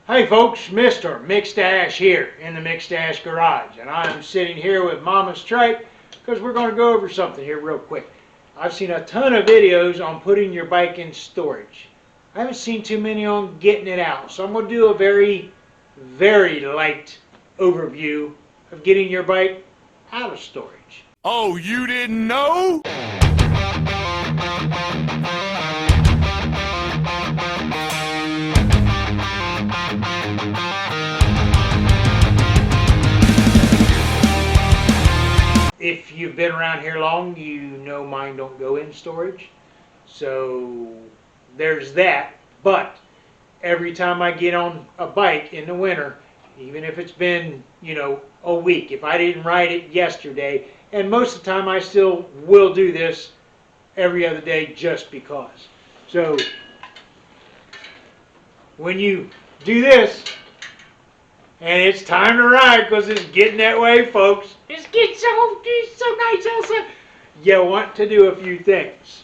Hey folks, Mr. McStache here in the McStache garage, and I'm sitting here with Mama Stripe because we're going to go over something here real quick. I've seen a ton of videos on putting your bike in storage. I haven't seen too many on getting it out, so I'm going to do a very light overview of getting your bike out of storage. Oh, you didn't know? If you've been around here long, you know mine don't go in storage. So there's that. But every time I get on a bike in the winter, even if it's been, a week, if I didn't ride it yesterday, and most of the time I still will do this every other day just because. So when you do this, and it's time to ride because it's getting that way, folks. It's getting so nice outside. You want to do a few things.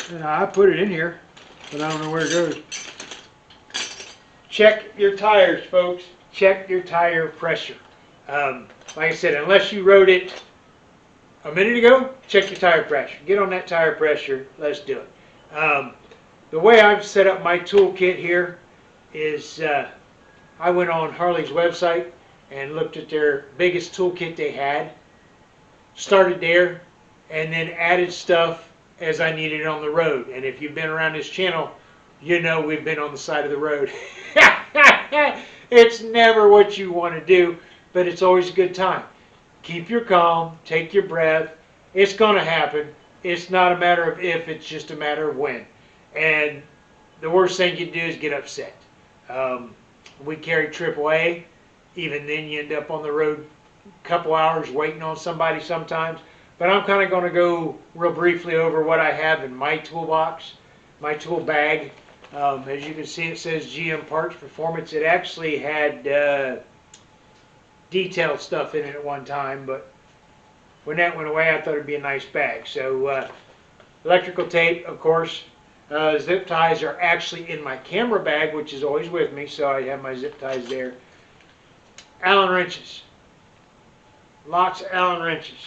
And I put it in here, but I don't know where it goes. Check your tires, folks. Check your tire pressure. Like I said, unless you rode it a minute ago, check your tire pressure. Get on that tire pressure. Let's do it. The way I've set up my toolkit here is I went on Harley's website and looked at their biggest toolkit they had, started there, and then added stuff as I needed it on the road. And if you've been around this channel, you know we've been on the side of the road. It's never what you want to do, but it's always a good time. Keep your calm, take your breath. It's going to happen. It's not a matter of if, it's just a matter of when. And the worst thing you can do is get upset. We carry AAA. Even then you end up on the road a couple hours waiting on somebody sometimes. But I'm kind of going to go real briefly over what I have in my toolbox, my tool bag. As you can see, it says GM Parts Performance. It actually had detailed stuff in it at one time, but when that went away, I thought it'd be a nice bag. So electrical tape, of course. Zip ties are actually in my camera bag, which is always with me, so I have my zip ties there. Allen wrenches. Lots of Allen wrenches.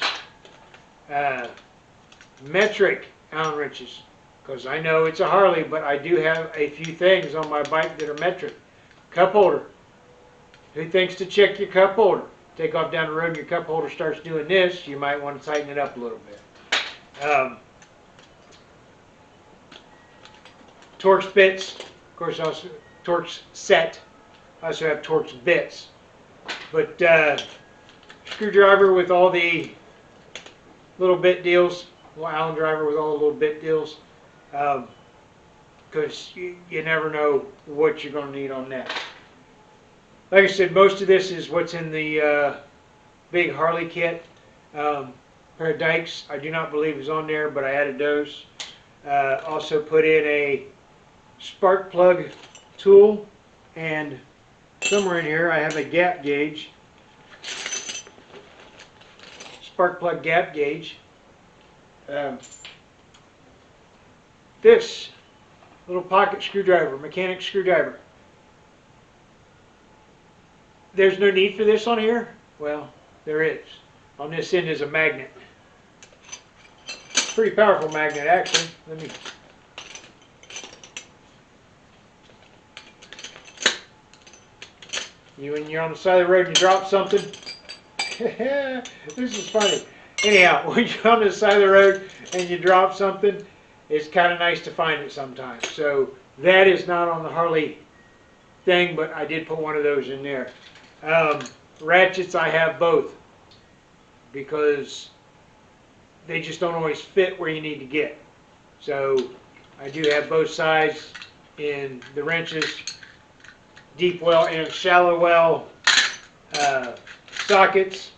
Metric Allen wrenches, because I know it's a Harley, but I do have a few things on my bike that are metric. Cup holder. Who thinks to check your cup holder? Take off down the road and your cup holder starts doing this, you might want to tighten it up a little bit. Torx bits, of course, also Torx set. I also have Torx bits. But screwdriver with all the little bit deals, Allen driver with all the little bit deals, because you never know what you're going to need on that. Like I said, most of this is what's in the big Harley kit. Pair of dikes, I do not believe is on there, but I added those. Also put in a spark plug tool, and somewhere in here I have a gap gauge, spark plug gap gauge. This little pocket screwdriver, mechanic screwdriver. There's no need for this on here? Well, there is. On this end is a magnet. Pretty powerful magnet, actually. Let me. When you're on the side of the road and you drop something. This is funny. Anyhow, when you're on the side of the road and you drop something, it's kind of nice to find it sometimes. So that is not on the Harley thing, but I did put one of those in there. Ratchets, I have both because they just don't always fit where you need to get. So I do have both sides in the wrenches, deep well and shallow well sockets,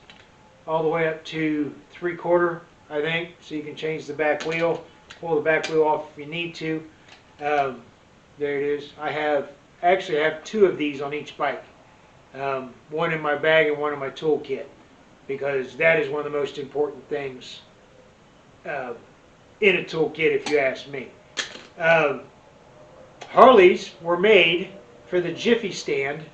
all the way up to 3/4, I think, so you can change the back wheel, pull the back wheel off if you need to. There it is. I actually have two of these on each bike, one in my bag and one in my toolkit, because that is one of the most important things in a toolkit, if you ask me. Um, Harleys were made for the Jiffy stand.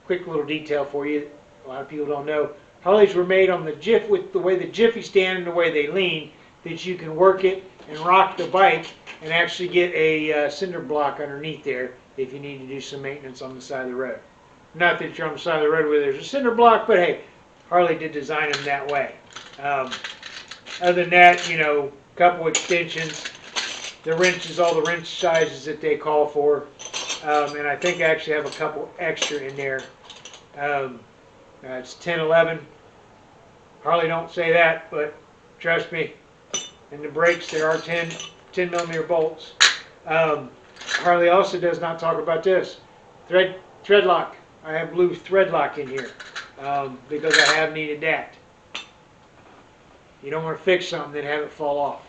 Quick little detail for you. A lot of people don't know. Harleys were made on the with the way the Jiffy stand and the way they lean, that you can work it and rock the bike and actually get a cinder block underneath there if you need to do some maintenance on the side of the road. Not that you're on the side of the road where there's a cinder block, but hey, Harley did design them that way. Other than that, you know, a couple extensions, the wrenches, all the wrench sizes that they call for, and I think I actually have a couple extra in there. It's 10, 11. Harley don't say that, but trust me, in the brakes there are 10 millimeter bolts. Harley also does not talk about this. Thread lock. I have blue thread lock in here because I have needed that. You don't want to fix something and have it fall off.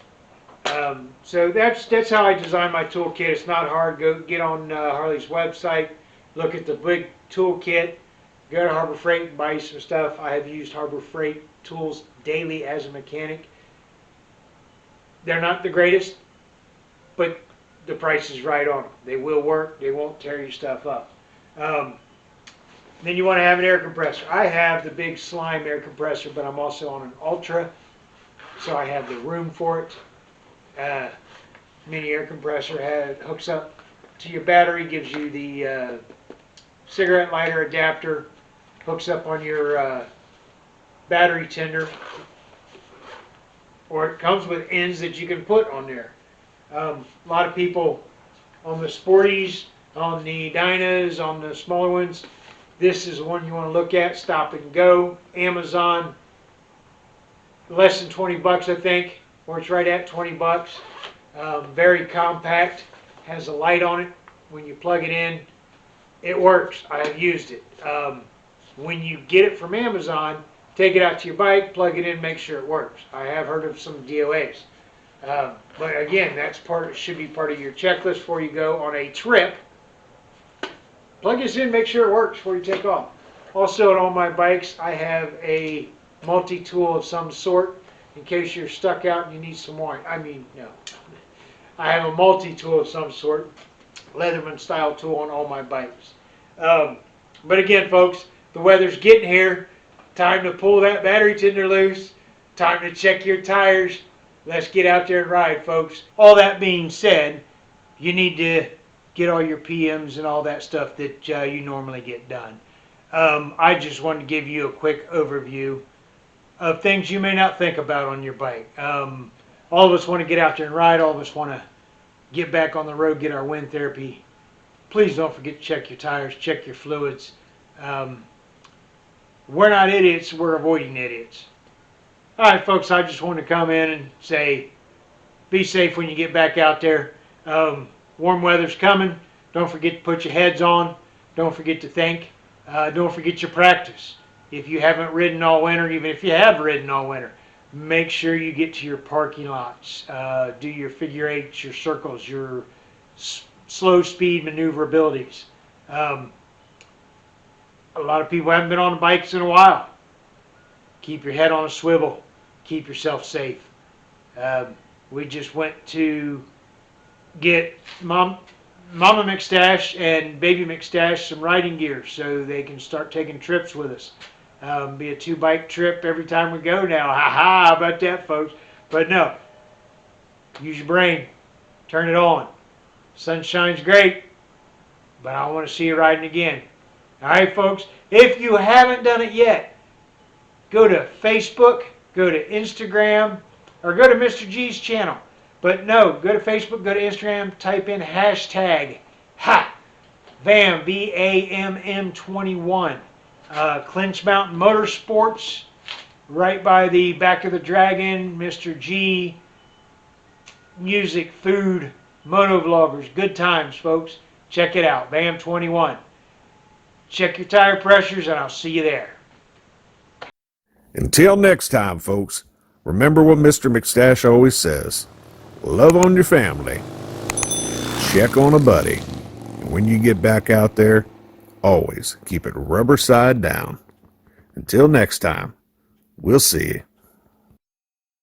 So that's how I design my toolkit. It's not hard. Go get on Harley's website, look at the big toolkit, go to Harbor Freight and buy you some stuff. I have used Harbor Freight tools daily as a mechanic. They're not the greatest, but the price is right on them. They will work. They won't tear your stuff up. Then you want to have an air compressor. I have the big Slime air compressor, but I'm also on an Ultra, so I have the room for it. Mini air compressor hooks up to your battery, gives you the cigarette lighter adapter, hooks up on your battery tender, or it comes with ends that you can put on there. A lot of people on the Sporties, on the Dynas, on the smaller ones, this is the one you want to look at. Stop and Go, Amazon, less than 20 bucks I think, or it's right at 20 bucks. Very compact, has a light on it. When you plug it in, it works. I have used it. When you get it from Amazon, take it out to your bike, plug it in, make sure it works. I have heard of some DOAs. But again, should be part of your checklist before you go on a trip. Plug this in, make sure it works before you take off. Also on all my bikes, I have a multi-tool of some sort in case you're stuck out and you need some wine. No. I have a multi-tool of some sort, Leatherman style tool on all my bikes. But again, folks, the weather's getting here. Time to pull that battery tender loose. Time to check your tires. Let's get out there and ride, folks. All that being said, you need to get all your PMs and all that stuff that you normally get done. I just wanted to give you a quick overview of things you may not think about on your bike. All of us want to get out there and ride. All of us want to get back on the road, get our wind therapy. Please don't forget to check your tires, check your fluids. We're not idiots, we're avoiding idiots. All right, folks, I just wanted to come in and say, be safe when you get back out there. Warm weather's coming. Don't forget to put your heads on. Don't forget to think. Don't forget your practice. If you haven't ridden all winter, even if you have ridden all winter, make sure you get to your parking lots. Do your figure eights, your circles, your slow speed maneuverabilities. A lot of people haven't been on the bikes in a while. Keep your head on a swivel. Keep yourself safe. We just went to get Mama McStache and Baby McStache some riding gear so they can start taking trips with us. Be a 2-bike trip every time we go now. Ha ha, how about that, folks? But no, use your brain. Turn it on. Sunshine's great, but I want to see you riding again. All right, folks, if you haven't done it yet, go to Facebook, go to Instagram, or go to Mr. G's channel. But no, go to Facebook, go to Instagram, type in hashtag VAM, VAMM21. Clinch Mountain Motorsports, right by the back of the Dragon, Mr. G, music, food, motovloggers, good times, folks. Check it out, VAM21. Check your tire pressures, and I'll see you there. Until next time, folks, remember what Mr. McStache always says. Love on your family. Check on a buddy. And when you get back out there, always keep it rubber side down. Until next time, we'll see you.